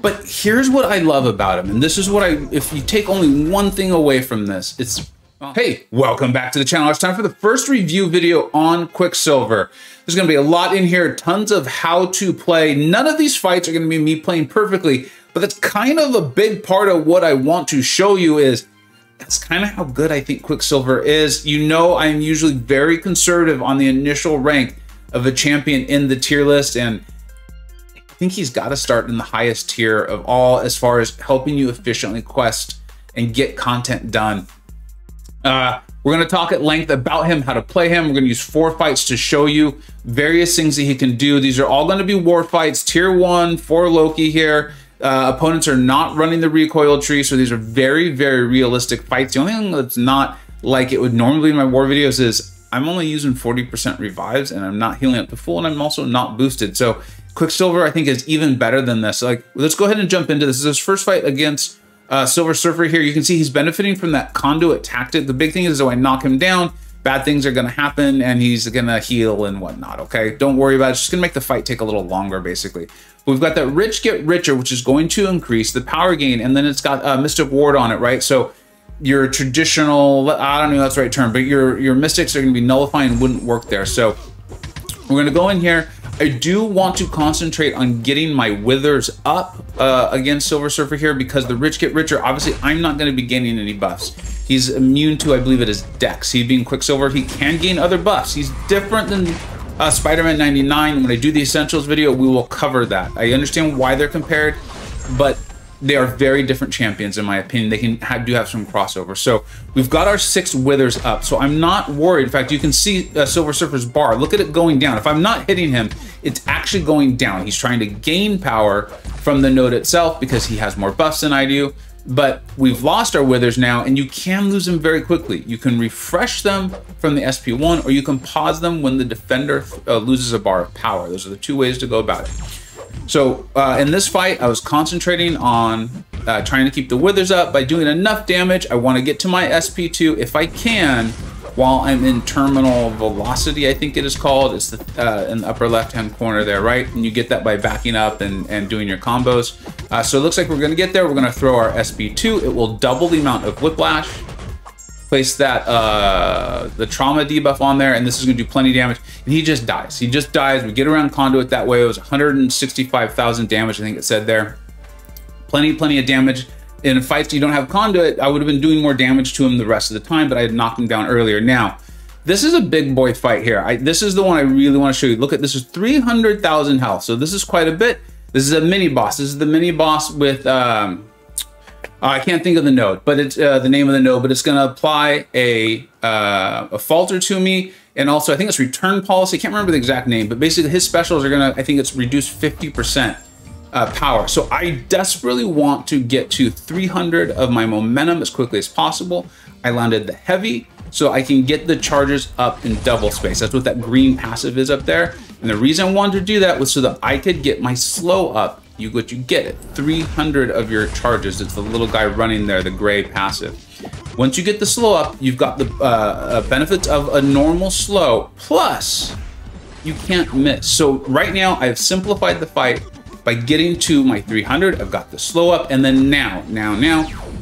But here's what I love about him, and this is what if you take only one thing away from this, it's, hey, welcome back to the channel. It's time for the first review video on Quicksilver. There's gonna be a lot in here, tons of how to play. None of these fights are gonna be me playing perfectly, but that's kind of a big part of what I want to show you is, that's kind of how good I think Quicksilver is. You know, I'm usually very conservative on the initial rank of a champion in the tier list, and I think he's got to start in the highest tier of all as far as helping you efficiently quest and get content done. We're going to talk at length about him, how to play him. We're going to use 4 fights to show you various things that he can do. These are all going to be war fights, tier 1 for Loki here. Opponents are not running the recoil tree, so these are very, very realistic fights. The only thing that's not like it would normally be in my war videos is I'm only using 40% revives, and I'm not healing up to full, and I'm also not boosted. So Quicksilver, I think, is even better than this. Like, let's go ahead and jump into this. This is his first fight against Silver Surfer here. You can see he's benefiting from that conduit tactic. The big thing is, though, I knock him down, bad things are going to happen, and he's going to heal and whatnot, okay? Don't worry about it. It's just going to make the fight take a little longer, basically. We've got that Rich Get Richer, which is going to increase the power gain, and then it's got Mystic Ward on it, right? So your traditional, I don't know if that's the right term, but your Mystics are going to be nullifying, wouldn't work there. So we're going to go in here. I do want to concentrate on getting my withers up against Silver Surfer here, because the Rich Get Richer, obviously I'm not going to be gaining any buffs. He's immune to, I believe it is Dex. He being Quicksilver, he can gain other buffs. He's different than Spider-Man 99. When I do the Essentials video, we will cover that. I understand why they're compared, but they are very different champions in my opinion. They can do have some crossover. So we've got our 6 withers up, so I'm not worried. In fact, you can see Silver Surfer's bar. Look at it going down. If I'm not hitting him, it's actually going down. He's trying to gain power from the node itself because he has more buffs than I do. But we've lost our withers now, and you can lose them very quickly. You can refresh them from the SP1, or you can pause them when the defender loses a bar of power. Those are the 2 ways to go about it. So in this fight, I was concentrating on trying to keep the withers up by doing enough damage. I want to get to my SP2 if I can while I'm in terminal velocity, I think it is called. It's in the upper left-hand corner there, right? And you get that by backing up and doing your combos. So it looks like we're going to get there. We're going to throw our SP2. It will double the amount of whiplash. Place that the trauma debuff on there, and this is going to do plenty of damage. And he just dies. He just dies. We get around conduit that way. It was 165,000 damage, I think it said there. Plenty of damage. In fights you don't have conduit, I would have been doing more damage to him the rest of the time, but I had knocked him down earlier. Now, this is a big boy fight here. This is the one I really want to show you. Look at this, is 300,000 health. So this is quite a bit. This is a mini boss. This is the mini boss with I can't think of the node, but it's the name of the node, but it's going to apply a falter to me. And also, I think it's return policy. I can't remember the exact name, but basically his specials are going to, I think it's reduced 50% power. So I desperately want to get to 300 of my momentum as quickly as possible. I landed the heavy, so I can get the charges up in double space. That's what that green passive is up there. And the reason I wanted to do that was so that I could get my slow up. What you get it, 300 of your charges. It's the little guy running there, the gray passive. Once you get the slow up, you've got the benefits of a normal slow, plus you can't miss. So right now I've simplified the fight by getting to my 300. I've got the slow up, and then now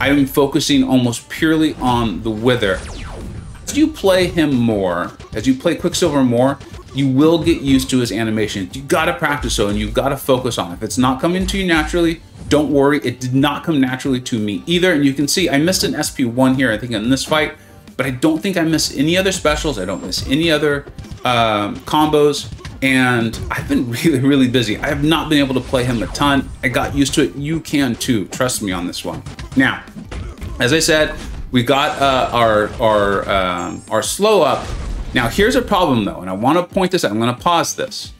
I'm focusing almost purely on the wither. As you play him more, as you play Quicksilver more, you will get used to his animations. You gotta practice though, and you've gotta focus on it. If it's not coming to you naturally, don't worry. It did not come naturally to me either. And you can see I missed an SP1 here, I think, in this fight, but I don't think I missed any other specials. I don't miss any other combos. And I've been really busy. I have not been able to play him a ton. I got used to it. You can too. Trust me on this one. Now, as I said, we got our slow up. Now here's a problem though, and I want to point this out. I'm going to pause this.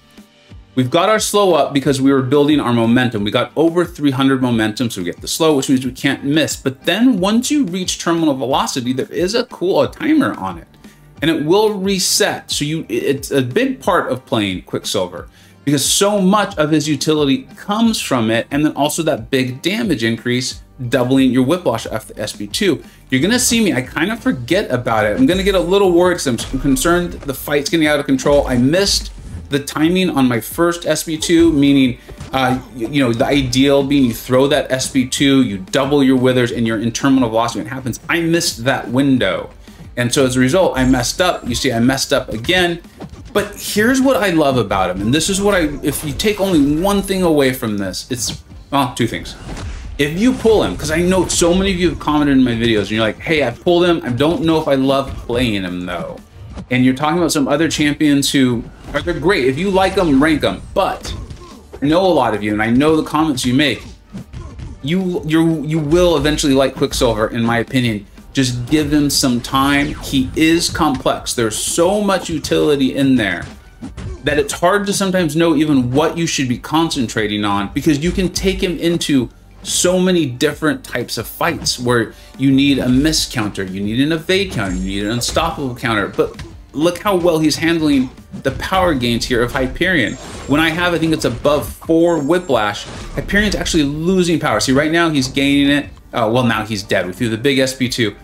We've got our slow up because we were building our momentum. We got over 300 momentum, so we get the slow, which means we can't miss. But then once you reach terminal velocity, there is a timer on it, and it will reset. So it's a big part of playing Quicksilver, because so much of his utility comes from it, and then also that big damage increase, doubling your whiplash after SP2. You're gonna see me, I kind of forget about it. I'm gonna get a little worried because I'm concerned the fight's getting out of control. I missed the timing on my first SP2, meaning You know, the ideal being you throw that SP2, you double your withers and you're in terminal velocity when it happens. I missed that window. And so as a result, I messed up. You see, I messed up again. But here's what I love about him. And this is what if you take only one thing away from this, it's, well, two things. If you pull him, because I know so many of you have commented in my videos and you're like, hey, I pulled him. I don't know if I love playing him though. And you're talking about some other champions who they're great. If you like them, rank them. But I know a lot of you, and I know the comments you make, you will eventually like Quicksilver, in my opinion. Just give him some time. He is complex. There's so much utility in there that it's hard to sometimes know even what you should be concentrating on, because you can take him into so many different types of fights where you need a miss counter, you need an evade counter, you need an unstoppable counter. But look how well he's handling the power gains here of Hyperion. When I think it's above 4 Whiplash, Hyperion's actually losing power. See, right now he's gaining it. Well, now he's dead. We threw the big SP2.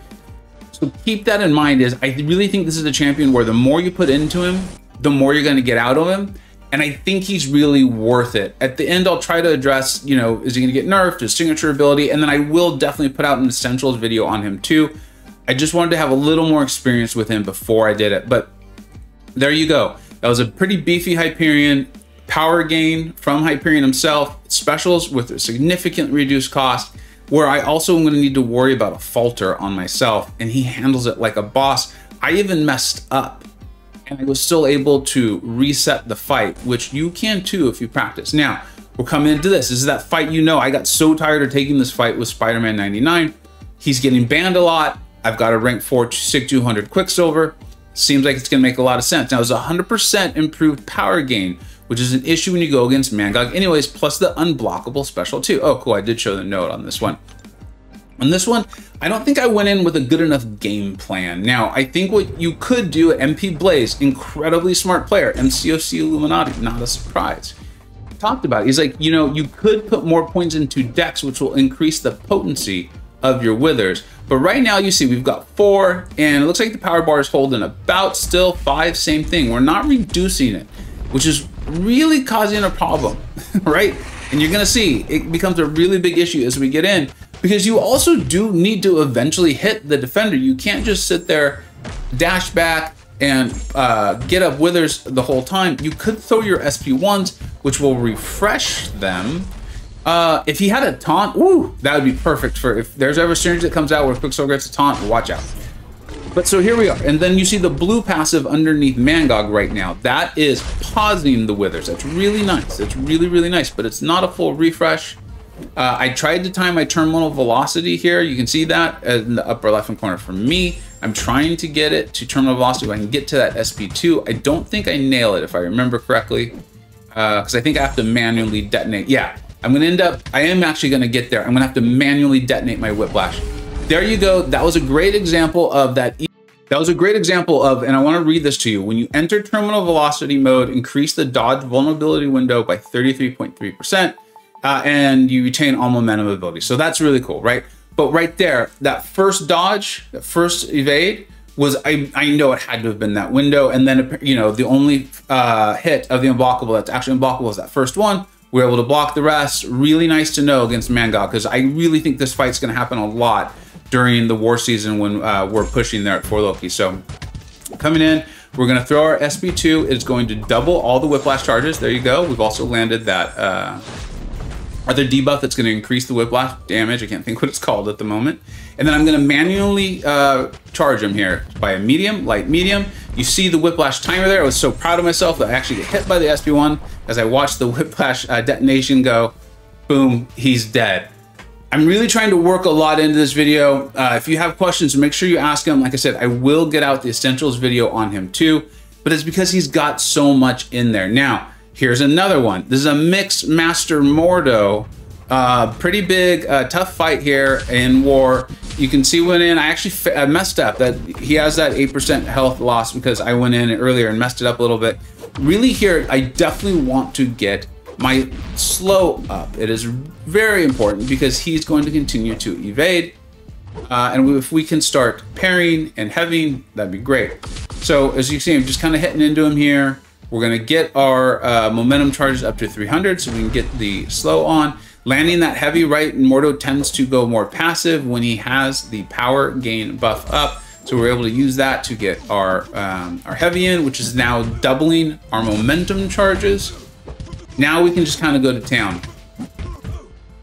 So keep that in mind. I really think this is a champion where the more you put into him, the more you're going to get out of him. And I think he's really worth it. At the end, I'll try to address, you know, is he going to get nerfed, his signature ability, and then I will definitely put out an Essentials video on him too. I just wanted to have a little more experience with him before I did it. But there you go. That was a pretty beefy Hyperion, power gain from Hyperion himself, specials with a significantly reduced cost, where I also am going to need to worry about a falter on myself, and he handles it like a boss. I even messed up, and I was still able to reset the fight, which you can too if you practice. Now, we're coming into this. This is that fight, you know, I got so tired of taking this fight with Spider-Man 99. He's getting banned a lot. I've got a rank 4 Sig 200 Quicksilver. Seems like it's going to make a lot of sense. Now, it's 100% improved power gain, which is an issue when you go against Mangog anyways, plus the unblockable special too. Oh, cool. I did show the note on this one. On this one, I don't think I went in with a good enough game plan. Now, I think what you could do at MP Blaze, incredibly smart player, MCoC Illuminati, not a surprise. Talked about it. He's like, you know, you could put more points into Dex, which will increase the potency of your withers. But right now, you see we've got 4, and it looks like the power bar is holding about still 5, same thing. We're not reducing it, which is really causing a problem, right? And you're gonna see it becomes a really big issue as we get in, because you also do need to eventually hit the defender. You can't just sit there, dash back, and get up withers the whole time. You could throw your SP1s, which will refresh them. If he had a taunt, woo, that would be perfect for if there's ever a synergy that comes out where Quicksilver gets a taunt, watch out. But so here we are. And then you see the blue passive underneath Mangog right now. That is pausing the withers. That's really nice. That's really, really nice, but it's not a full refresh. I tried to time my terminal velocity here. You can see that in the upper left-hand corner for me. I'm trying to get it to terminal velocity so I can get to that SP2. I don't think I nail it if I remember correctly, because I think I have to manually detonate. Yeah. I'm going to end up, I am actually going to get there. I'm going to have to manually detonate my Whiplash. There you go. That was a great example of that. That was a great example of, and I want to read this to you. When you enter terminal velocity mode, increase the dodge vulnerability window by 33.3%, and you retain all momentum ability. So that's really cool, right? But right there, that first dodge, that first evade, was, I know it had to have been that window. And then, you know, the only hit of the unblockable that's actually unblockable is that first one. We're able to block the rest. Really nice to know against Mangog, because I really think this fight's going to happen a lot during the war season when we're pushing there at 4 Loki. So coming in, we're going to throw our SP2. It's going to double all the Whiplash charges. There you go. We've also landed that other debuff that's going to increase the Whiplash damage. I can't think what it's called at the moment. And then I'm going to manually charge him here by a medium, light, medium. You see the Whiplash timer there. I was so proud of myself that I actually get hit by the SP1 as I watched the Whiplash detonation go. Boom, he's dead. I'm really trying to work a lot into this video. If you have questions, make sure you ask him. Like I said, I will get out the Essentials video on him too, but it's because he's got so much in there. Now, here's another one. This is a Mixed Master Mordo. Pretty big, tough fight here in war. You can see when in, I actually messed up that he has that 8% health loss because I went in earlier and messed it up a little bit. Really here, I definitely want to get my slow up. It is very important because he's going to continue to evade. And if we can start parrying and heavying, that'd be great. So as you see, I'm just kind of hitting into him here. We're gonna get our momentum charges up to 300 so we can get the slow on. Landing that heavy, right, Mordo tends to go more passive when he has the power gain buff up. So we're able to use that to get our heavy in, which is now doubling our momentum charges. Now we can just kind of go to town.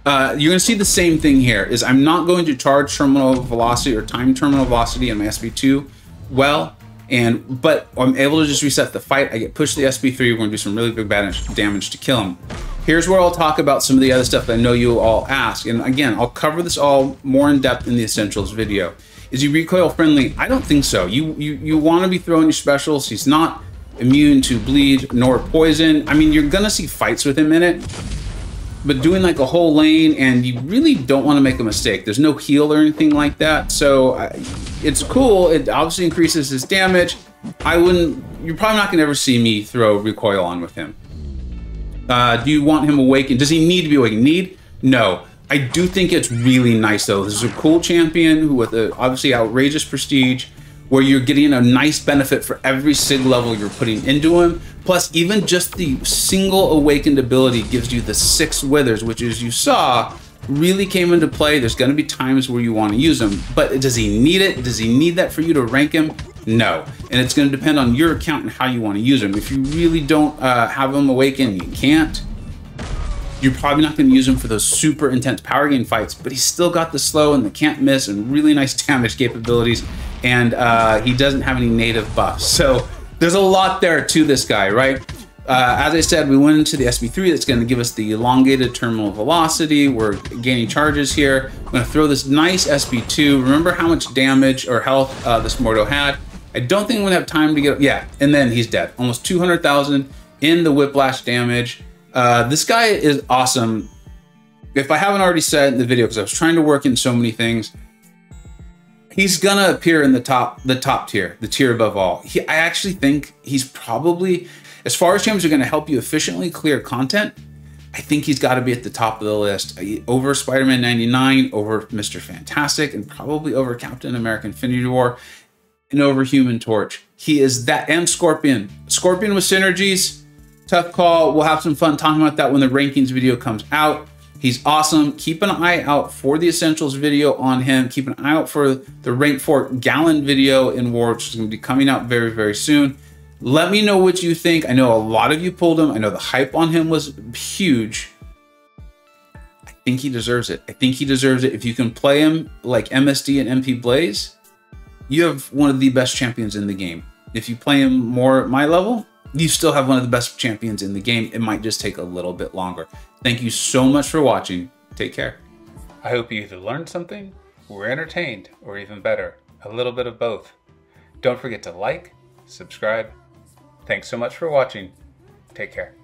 You're gonna see the same thing here, is I'm not going to charge terminal velocity or time terminal velocity in my SB2 well, but I'm able to just reset the fight. I get pushed to the SB3, we're gonna do some really big damage to kill him. Here's where I'll talk about some of the other stuff that I know you all ask. And again, I'll cover this all more in depth in the Essentials video. Is he recoil friendly? I don't think so. You wanna be throwing your specials. He's not immune to bleed nor poison. I mean, you're gonna see fights with him in it, but doing like a whole lane, and you really don't want to make a mistake. There's no heal or anything like that. So it's cool. It obviously increases his damage. You're probably not gonna ever see me throw recoil on with him. Do you want him awakened? Does he need to be awakened? No. I do think it's really nice though. This is a cool champion who with a obviously outrageous prestige, where you're getting a nice benefit for every Sig level you're putting into him. Plus, even just the single awakened ability gives you the 6 withers, which as you saw, really came into play. There's gonna be times where you wanna use him, but does he need it? Does he need that for you to rank him? No. And it's gonna depend on your account and how you wanna use him. If you really don't have him awakened, you can't. You're probably not gonna use him for those super intense power gain fights, but he's still got the slow and the can't miss and really nice damage capabilities. And he doesn't have any native buffs. So there's a lot there to this guy, right? As I said, we went into the SB3 that's gonna give us the elongated terminal velocity. We're gaining charges here. I'm gonna throw this nice SB2. Remember how much damage or health this Mordo had? I don't think I'm gonna have time to get, yeah, and then he's dead. Almost 200,000 in the whiplash damage. This guy is awesome. If I haven't already said in the video, because I was trying to work in so many things, he's gonna appear in the top tier, the tier above all. I actually think he's probably, as far as champions are gonna help you efficiently clear content, I think he's gotta be at the top of the list. Over Spider-Man 99, over Mr. Fantastic, and probably over Captain America Infinity War, and over Human Torch. He is that, and Scorpion. Scorpion with synergies, tough call. We'll have some fun talking about that when the rankings video comes out. He's awesome. Keep an eye out for the Essentials video on him. Keep an eye out for the Rank 4 Gallon video in War, which is going to be coming out very, very soon. Let me know what you think. I know a lot of you pulled him. I know the hype on him was huge. I think he deserves it. I think he deserves it. If you can play him like MSD and MP Blaze, you have one of the best champions in the game. If you play him more at my level, you still have one of the best champions in the game. It might just take a little bit longer. Thank you so much for watching. Take care. I hope you either learned something, were entertained, or even better, a little bit of both. Don't forget to like, subscribe. Thanks so much for watching. Take care.